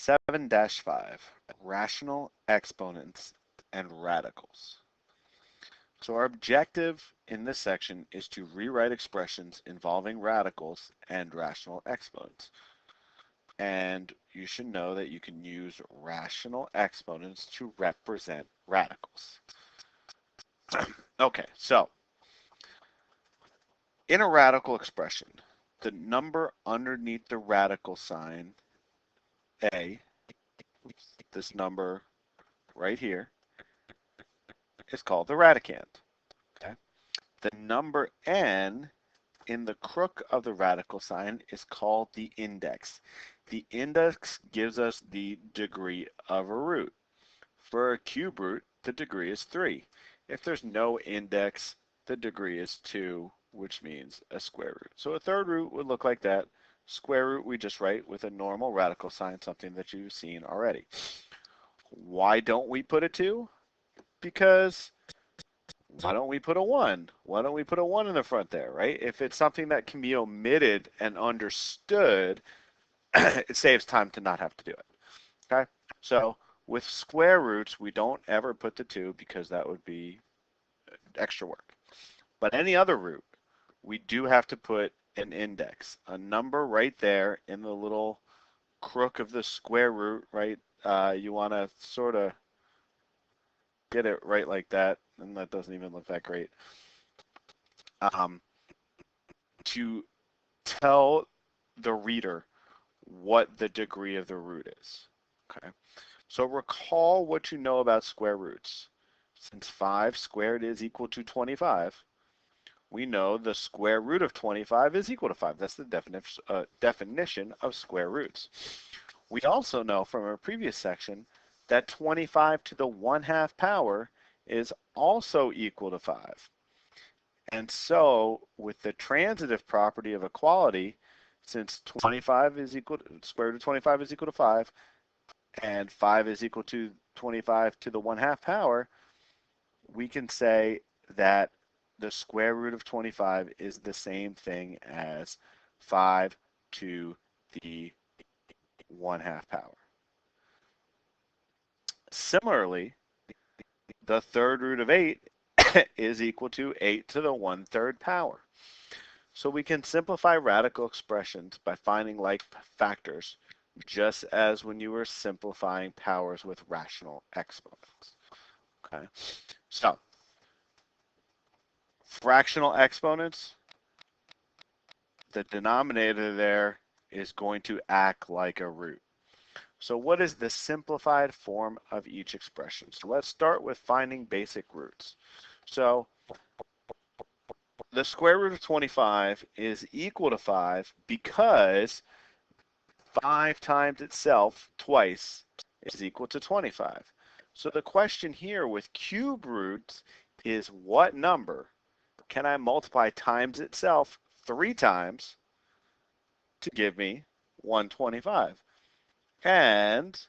7-5, rational exponents and radicals. So our objective in this section is to rewrite expressions involving radicals and rational exponents. And you should know that you can use rational exponents to represent radicals. Okay, so in a radical expression, the number underneath the radical sign, A, this number right here, is called the radicand. Okay. The number n in the crook of the radical sign is called the index. The index gives us the degree of a root. For a cube root, the degree is 3. If there's no index, the degree is 2, which means a square root. So a third root would look like that. Square root we just write with a normal radical sign, something that you've seen already. Why don't we put a 2? Because why don't we put a 1? Why don't we put a 1 in the front there, right? If it's something that can be omitted and understood, it saves time to not have to do it. Okay? So with square roots, we don't ever put the 2 because that would be extra work. But any other root, we do have to put an index, a number right there in the little crook of the square root, right? You want to sort of get it right like that, and that doesn't even look that great. To tell the reader what the degree of the root is. Okay, so recall what you know about square roots. Since 5 squared is equal to 25, we know the square root of 25 is equal to 5. That's the definition of square roots. We also know from our previous section that 25 to the 1/2 power is also equal to 5. And so with the transitive property of equality, since 25 is equal to, square root of 25 is equal to 5, and 5 is equal to 25 to the 1/2 power, we can say that the square root of 25 is the same thing as 5 to the 1/2 power. Similarly, the third root of 8 is equal to 8 to the 1/3 power. So we can simplify radical expressions by finding like factors, just as when you were simplifying powers with rational exponents. Okay, so fractional exponents, the denominator there is going to act like a root. So what is the simplified form of each expression? So let's start with finding basic roots. So the square root of 25 is equal to 5 because 5 times itself twice is equal to 25. So the question here with cube roots is what number can I multiply times itself 3 times to give me 125? And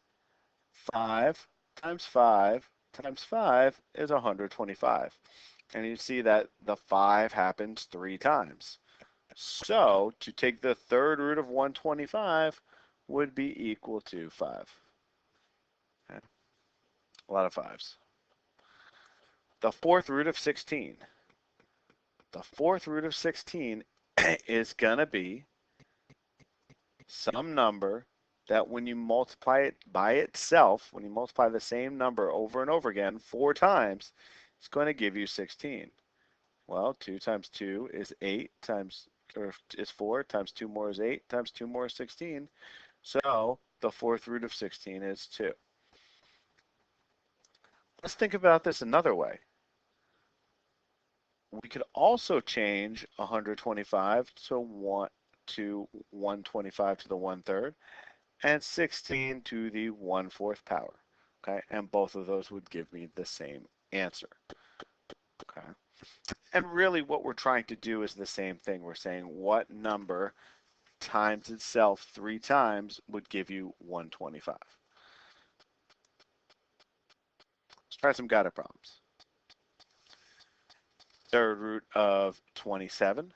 5 times 5 times 5 is 125. And you see that the 5 happens 3 times. So to take the third root of 125 would be equal to 5. Okay. A lot of 5s. The fourth root of 16. The fourth root of 16 is going to be some number that when you multiply it by itself, when you multiply the same number over and over again 4 times, it's going to give you 16. Well, 2 times 2 is 8 times, or is 4 times 2 more is 8 times 2 more is 16. So the fourth root of 16 is 2. Let's think about this another way. We could also change 125 to 125 to the 1/3 and 16 to the 1/4 power. Okay, and both of those would give me the same answer. Okay, and really what we're trying to do is the same thing. We're saying what number times itself 3 times would give you 125. Let's try some guided problems. Third root of 27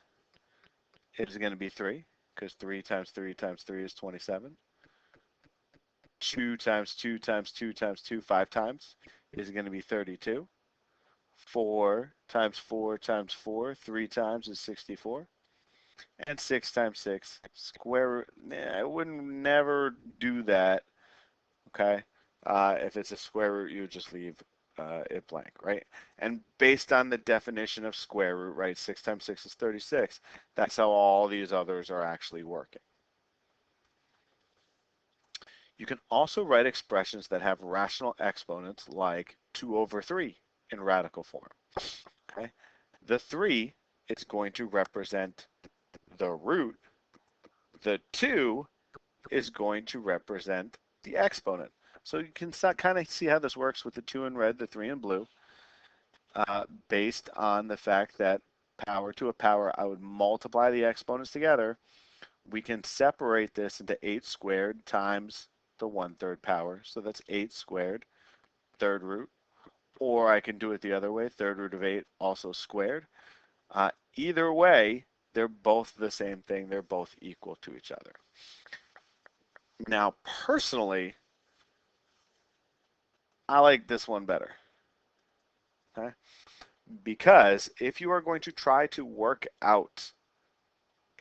is going to be 3, because 3 times 3 times 3 is 27. 2 times 2 times 2 times 2, 5 times, is going to be 32. 4 times 4 times 4, 3 times is 64. And 6 times 6, square root, I wouldn't never do that, okay? If it's a square root, you would just leave it blank, right? And based on the definition of square root, right, 6 times 6 is 36. That's how all these others are actually working. You can also write expressions that have rational exponents like 2 over 3 in radical form, okay? The 3 is going to represent the root. The 2 is going to represent the exponent. So you can kind of see how this works with the 2 in red, the 3 in blue, based on the fact that power to a power, I would multiply the exponents together. We can separate this into 8 squared times the 1/3 power. So that's 8 squared, third root. Or I can do it the other way, third root of 8 also squared. Either way, they're both the same thing. They're both equal to each other. Now, personally, I like this one better. Okay? Because if you are going to try to work out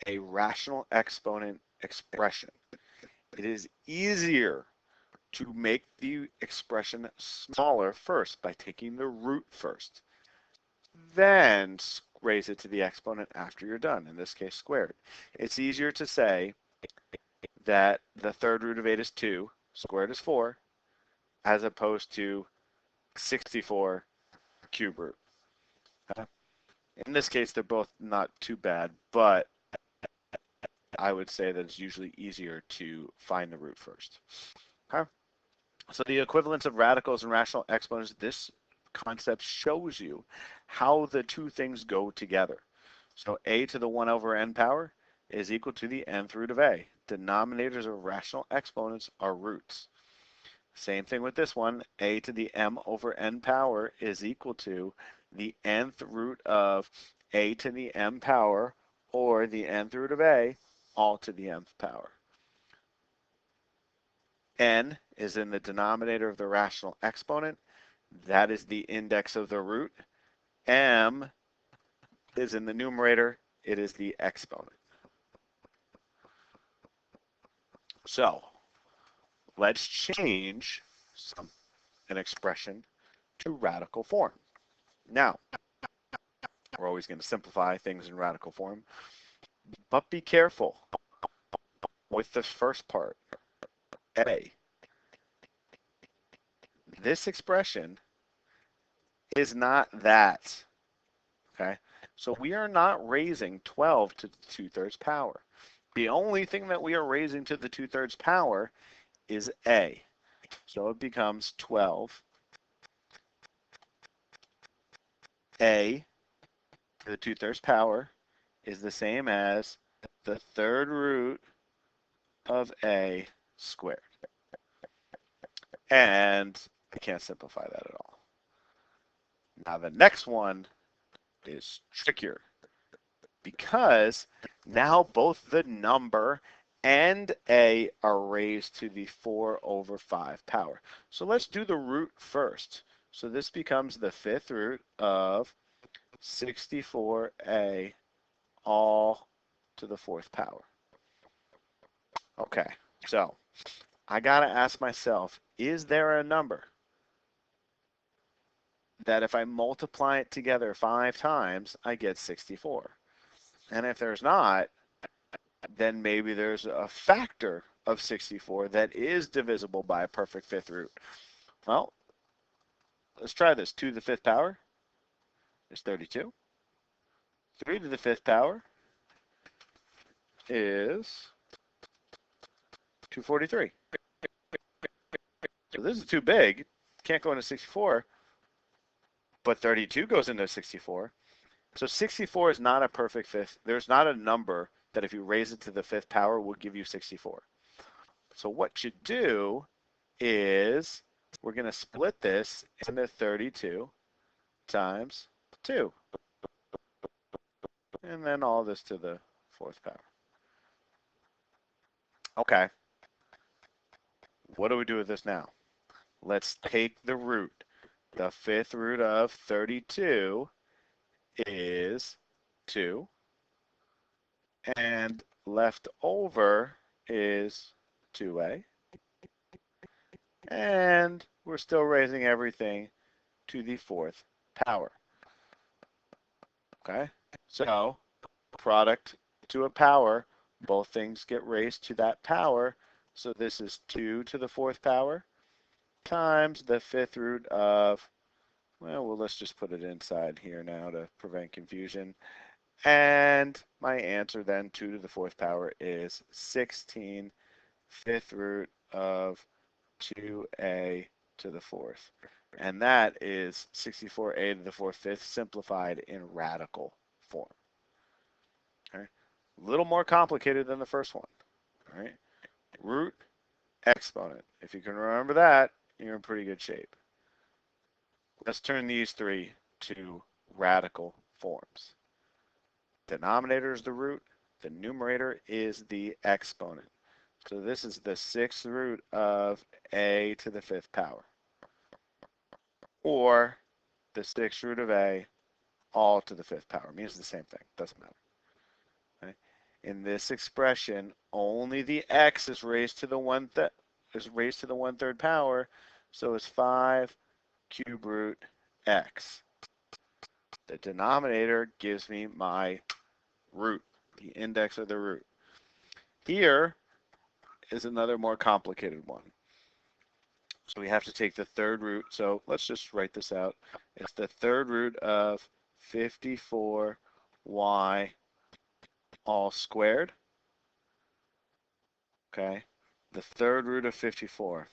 a rational exponent expression, it is easier to make the expression smaller first by taking the root first. Then raise it to the exponent after you're done, in this case squared. It's easier to say that the third root of 8 is 2, squared is 4, as opposed to 64 cube root. In this case, they're both not too bad, but I would say that it's usually easier to find the root first. Okay? So the equivalence of radicals and rational exponents, this concept shows you how the two things go together. So a to the 1 over n power is equal to the nth root of a. Denominators of rational exponents are roots. Same thing with this one, a to the m over n power is equal to the nth root of a to the m power, or the nth root of a, all to the mth power. N is in the denominator of the rational exponent. That is the index of the root. M is in the numerator. It is the exponent. So let's change an expression to radical form. Now, we're always going to simplify things in radical form, but be careful with the first part, a. This expression is not that, okay? So we are not raising 12 to the 2/3 power. The only thing that we are raising to the 2/3 power is a. So it becomes 12 a to the 2/3 power is the same as the third root of a squared. And I can't simplify that at all. Now the next one is trickier because now both the number and a are raised to the 4 over 5 power. So let's do the root first. So this becomes the 5th root of 64a all to the 4th power. Okay, so I gotta ask myself, is there a number that if I multiply it together 5 times, I get 64? And if there's not, then maybe there's a factor of 64 that is divisible by a perfect 5th root. Well, let's try this. 2 to the 5th power is 32. 3 to the 5th power is 243. So this is too big. Can't go into 64, but 32 goes into 64. So 64 is not a perfect fifth. There's not a number that if you raise it to the 5th power will give you 64. So what you do is we're going to split this into 32 times 2. And then all this to the 4th power. Okay. what do we do with this now? Let's take the root. The fifth root of 32 is 2. And left over is 2a. And we're still raising everything to the fourth power. Okay? So, product to a power, both things get raised to that power. So this is 2 to the fourth power times the fifth root of, well, let's just put it inside here now to prevent confusion. And my answer then, 2 to the fourth power, is 16 fifth root of 2a to the fourth. And that is 64a to the fourth fifth simplified in radical form. Okay. A little more complicated than the first one. All right. Root, exponent. If you can remember that, you're in pretty good shape. Let's turn these three to radical forms. Denominator is the root. The numerator is the exponent. So this is the sixth root of a to the fifth power. Or the sixth root of a all to the fifth power. It means the same thing. Doesn't matter. Okay? In this expression, only the x is raised to the one-third power. So it's 5 cube root x. The denominator gives me my root, the index of the root. Here is another more complicated one. So we have to take the third root. So let's just write this out. It's the third root of 54y all squared. Okay. The third root of 54.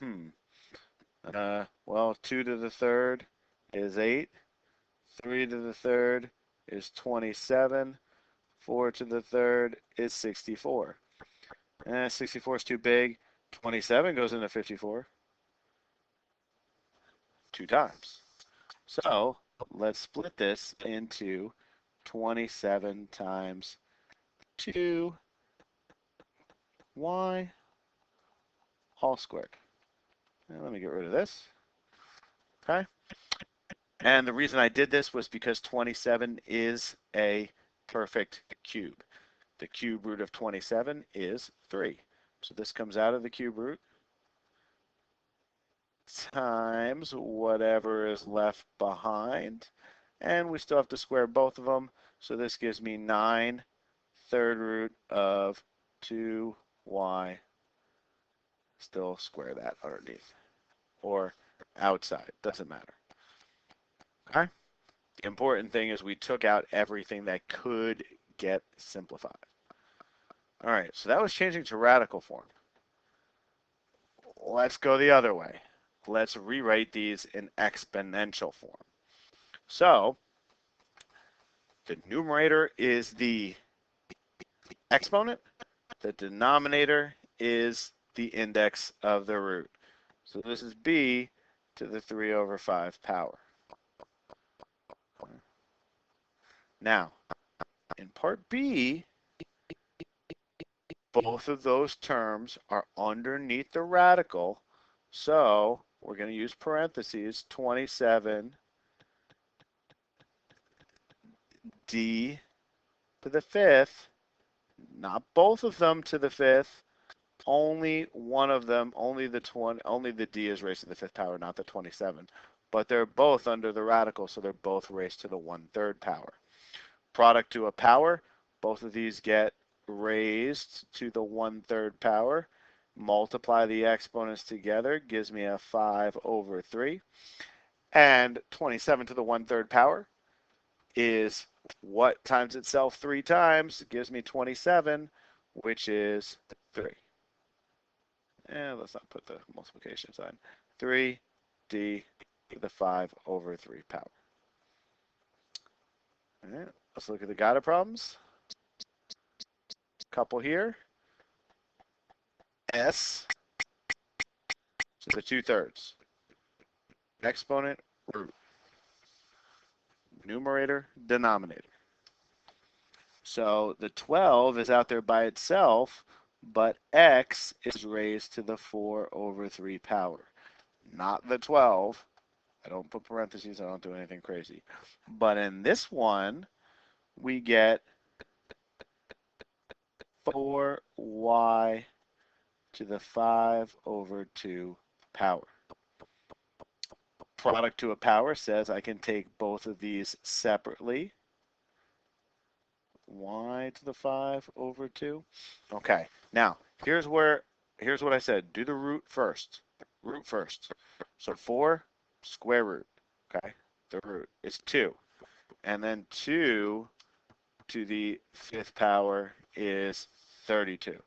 Well, 2 to the third is 8. 3 to the third is 27. 4 to the third is 64. 64 is too big. 27 goes into 54 2 times. So let's split this into 27 times 2y all squared. And let me get rid of this. Okay. And the reason I did this was because 27 is a perfect cube. The cube root of 27 is 3. So this comes out of the cube root times whatever is left behind. And we still have to square both of them. So this gives me 9 third root of 2y. Still square that underneath. Or outside. Doesn't matter. Okay? The important thing is we took out everything that could get simplified. All right, so that was changing to radical form. Let's go the other way. Let's rewrite these in exponential form. So the numerator is the exponent. The denominator is the index of the root. So this is b to the 3 over 5 power. Now, in part B, both of those terms are underneath the radical. So we're going to use parentheses, 27 d to the fifth, not both of them to the fifth, only one of them, only the d is raised to the fifth power, not the 27. But they're both under the radical, so they're both raised to the 1/3 power. Product to a power, both of these get raised to the 1/3 power. Multiply the exponents together, gives me a 5 over 3. And 27 to the 1/3 power is what times itself 3 times? It gives me 27, which is 3. And let's not put the multiplication sign. 3d to the 5 over 3 power. All right, let's look at the guided problems. Couple here. S to the 2/3. Exponent, root. Numerator, denominator. So the 12 is out there by itself, but x is raised to the 4 over 3 power. Not the 12. I don't put parentheses, I don't do anything crazy. But in this one, we get 4y to the 5 over 2 power. Product to a power says I can take both of these separately. Y to the 5 over 2. Okay, now here's what I said. Do the root first. Root first. So 4 square root. Okay, the root is 2. And then 2 to the 5th power is 32.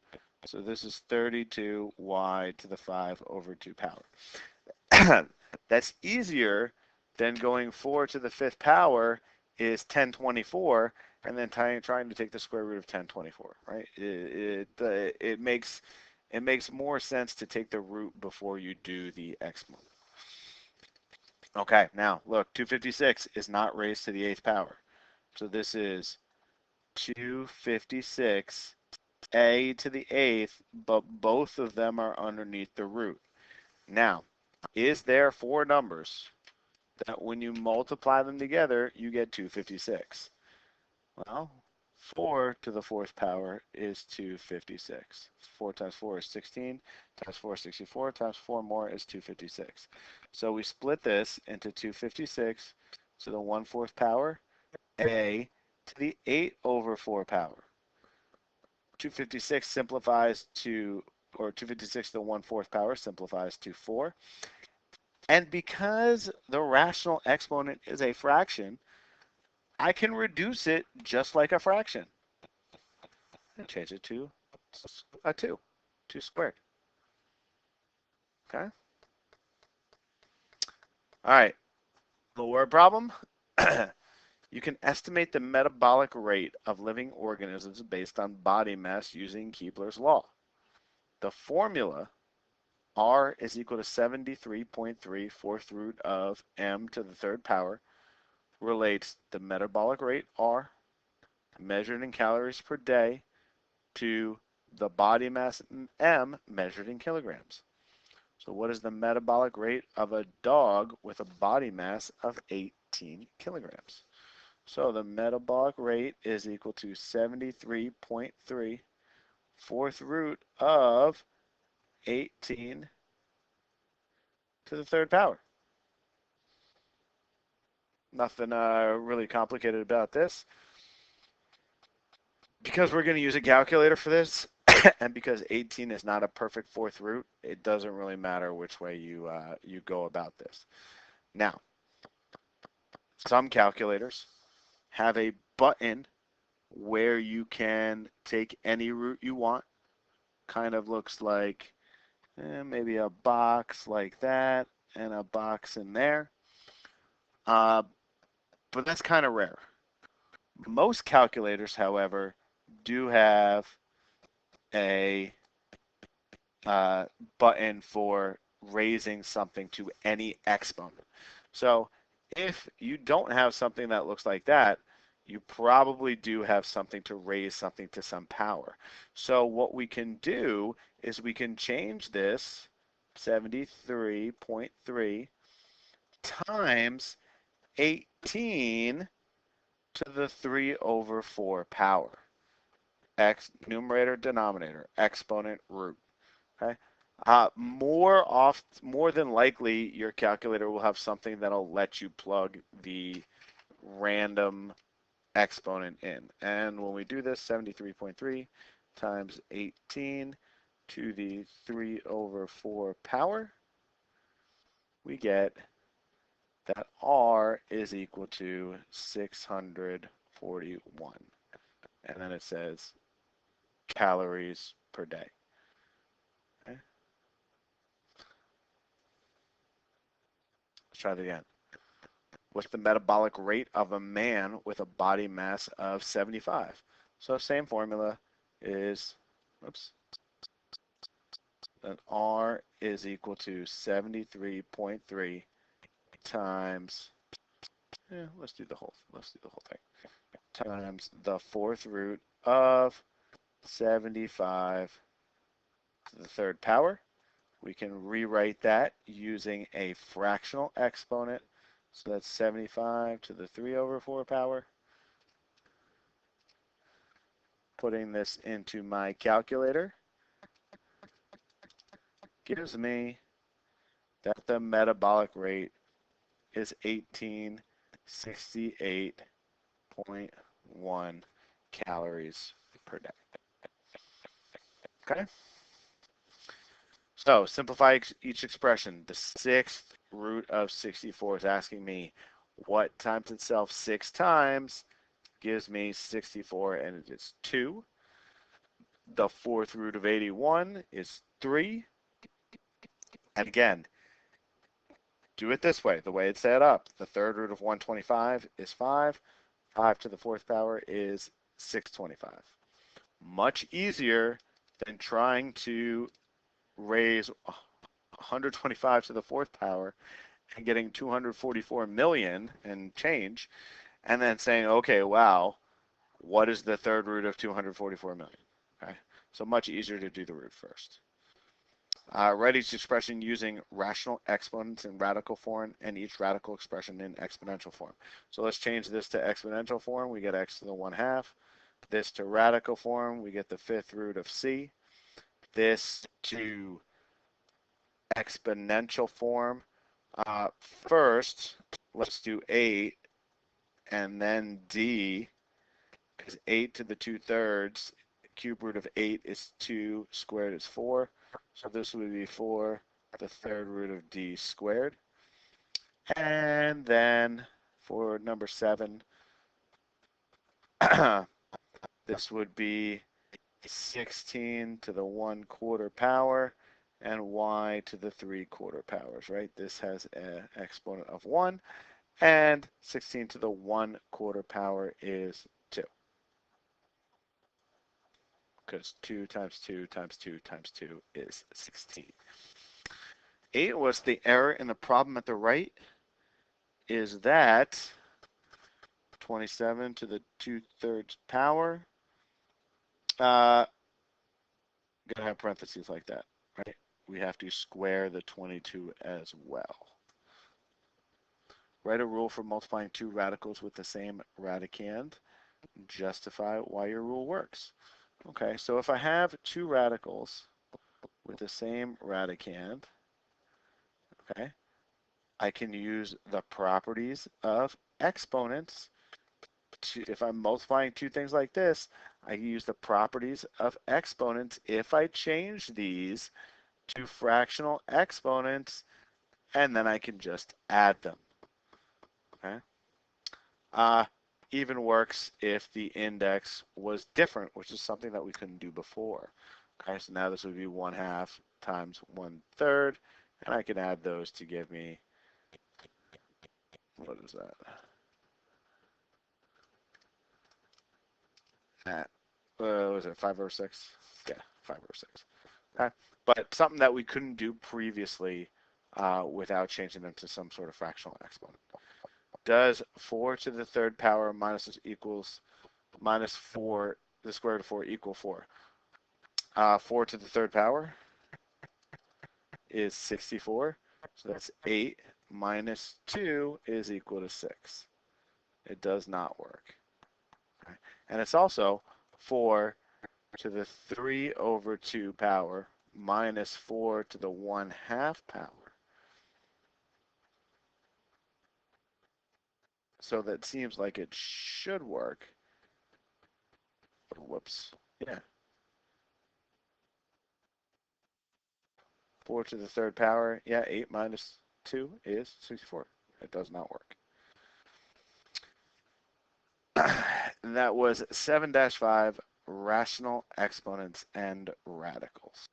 So this is 32y to the 5 over 2 power. That's easier than going 4 to the 5th power is 1024, and then trying to take the square root of 1024, right? It makes more sense to take the root before you do the exponent. Okay, now look, 256 is not raised to the 8th power. So this is 256 a to the 8th, but both of them are underneath the root. Now, is there 4 numbers that when you multiply them together, you get 256? Well, 4 to the 4th power is 256. 4 times 4 is 16, times 4 is 64, times 4 more is 256. So we split this into 256 to the 1/4 power, a to the 8 over 4 power. 256 simplifies to, or 256 to the 1/4 power simplifies to 4. And because the rational exponent is a fraction, I can reduce it just like a fraction and change it to a 2, 2 squared. Okay? All right, the word problem. You can estimate the metabolic rate of living organisms based on body mass using Keebler's law. The formula R is equal to 73.3 fourth root of m to the 3rd power relates the metabolic rate R measured in calories per day to the body mass m measured in kilograms. So what is the metabolic rate of a dog with a body mass of 18 kilograms? So the metabolic rate is equal to 73.3 fourth root of 18 to the 3rd power. Nothing really complicated about this. Because we're going to use a calculator for this, and because 18 is not a perfect 4th root, it doesn't really matter which way you go about this. Now, some calculators have a button where you can take any root you want. Kind of looks like maybe a box like that and a box in there. But that's kind of rare. Most calculators, however, do have a button for raising something to any exponent. So if you don't have something that looks like that, you probably do have something to raise something to some power. So what we can do is we can change this 73.3 times 18 to the 3 over 4 power. X numerator, denominator, exponent, root. Okay. More than likely, your calculator will have something that'll let you plug the random exponent in. And when we do this, 73.3 times 18 to the 3 over 4 power, we get that R is equal to 641. And then it says calories per day. Okay. Let's try that again. What's the metabolic rate of a man with a body mass of 75? So same formula is, oops, then R is equal to 73.3 times, let's do the whole thing, times the 4th root of 75 to the third power. We can rewrite that using a fractional exponent. So that's 75 to the 3 over 4 power. Putting this into my calculator gives me that the metabolic rate is 1868.1 calories per day. Okay? So simplify each expression. The sixth root of 64 is asking me what times itself 6 times gives me 64, and it is 2. The fourth root of 81 is 3. And again, do it this way, the way it's set up. The third root of 125 is 5. 5 to the fourth power is 625. Much easier than trying to raise 125 to the fourth power and getting 244 million and change, and then saying, okay, wow, what is the third root of 244 million? Okay, so much easier to do the root first. Write each expression using rational exponents in radical form and each radical expression in exponential form. So let's change this to exponential form. We get x to the 1/2. This to radical form, we get the fifth root of c. This to exponential form, first, let's do 8 and then d, because 8 to the 2/3, cube root of 8 is 2, squared is 4. So this would be 4, the third root of d squared. And then for number 7, this would be 16 to the 1/4 power and y to the 3/4 powers, right? This has an exponent of 1, and 16 to the 1/4 power is 2. Because 2 times 2 times 2 times 2 is 16. 8 was the error in the problem at the right, is that 27 to the 2/3 power. Gotta have parentheses like that, right? We have to square the 22 as well. Write a rule for multiplying two radicals with the same radicand. Justify why your rule works. Okay, so if I have two radicals with the same radicand, okay, I can use the properties of exponents. If I'm multiplying two things like this, I use the properties of exponents if I change these to fractional exponents, and then I can just add them. Okay. Even works if the index was different, which is something that we couldn't do before. Okay, so now this would be 1/2 times 1/3, and I can add those to give me, what is that? Was it 5 over 6? Yeah, 5 over 6. Okay, but something that we couldn't do previously without changing them to some sort of fractional exponent. Does 4 to the 3rd power minus 4, the square root of 4 equal 4? 4 to the 3rd power is 64. So that's 8 minus 2 is equal to 6. It does not work. Okay. And it's also 4 to the 3 over 2 power minus 4 to the 1/2 power. So that seems like it should work. Whoops. Yeah. 4 to the 3rd power. Yeah, 8 minus 2 is 64. It does not work. And that was 7-5, rational exponents and radicals.